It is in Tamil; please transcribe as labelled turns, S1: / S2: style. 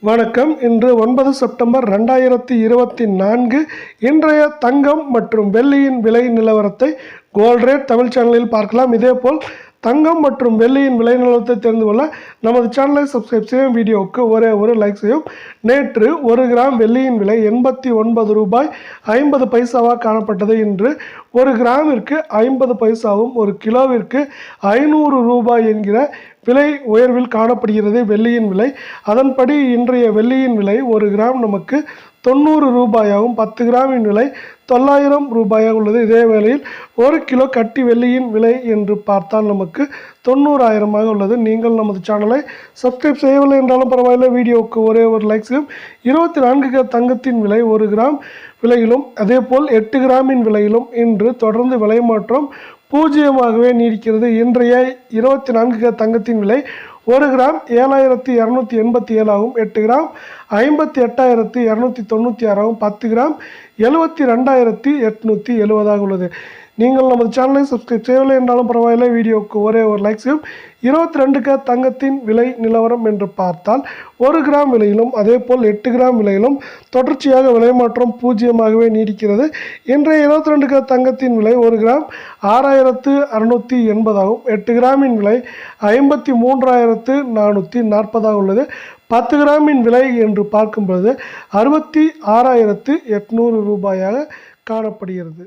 S1: வணக்கம். இன்று 9 செப்டம்பர் 2024. இன்றைய தங்கம் மற்றும் வெள்ளியின் விலை நிலவரத்தை கோல்ட் ரேட் தமிழ் சேனலில் பார்க்கலாம். இதேபோல் தங்கம் மற்றும் வெள்ளியின் விலை நிலவரத்தை தெரிந்து கொள்ள நமது சேனலை சப்ஸ்கிரைப் செய்யும். வீடியோவுக்கு ஒரே ஒரு லைக் செய்யும். நேற்று 1 கிராம் வெள்ளியின் விலை 89 ரூபாய் 50 பைசாவாக காணப்பட்டது. இன்று 1 கிராமிற்கு 50 பைசாவும் 1 கிலோவிற்கு 500 ரூபாய் என்கிற விலை உயர்வில் காணப்படுகிறது வெள்ளியின் விலை. அதன்படி இன்றைய வெள்ளியின் விலை 1 கிராம் நமக்கு 90 ரூபாயாகவும் 10 கிராமின் விலை 900 ரூபாயாக உள்ளது. இதே வேளையில் 1 கிலோ கட்டி வெள்ளியின் விலை என்று பார்த்தால் நமக்கு 90,000 உள்ளது. நீங்கள் நமது சேனலை சப்ஸ்கிரைப் செய்யவில்லை என்றாலும் பரவாயில்லை, வீடியோவுக்கு ஒரே ஒரு லைக் செய்யும். 24 தங்கத்தின் விலை 1 கிராம் விலையிலும் அதேபோல் 8 கிராமின் விலையிலும் இன்று தொடர்ந்து விலை மாற்றம் பூஜ்ஜியமாகவே நீடிக்கிறது. இன்றைய 24 தங்கத்தின் விலை 1 கிராம் 7,287 ஆகும். 8 கிராம் 58,296 ஆகும். 10 கிராம் 72,870 உள்ளது. நீங்கள் நமது சேனலை சப்ஸ்கிரைப் செய்யவில்லை என்றாலும் பரவாயில்லை, வீடியோவுக்கு ஒரே ஒரு லைக் செய்யும். 22 தங்கத்தின் விலை நிலவரம் என்று பார்த்தால் 1 கிராம் விலையிலும் அதேபோல் 8 கிராம் விலையிலும் தொடர்ச்சியாக விலை மாற்றம் பூஜ்ஜியமாகவே நீடிக்கிறது. இன்றைய 22 தங்கத்தின் விலை 1 கிராம் 6,680 ஆகும். 8 கிராமின் விலை 53,440 உள்ளது. 10 கிராமின் விலை என்று பார்க்கும்போது 66,800 ரூபாயாக காணப்படுகிறது.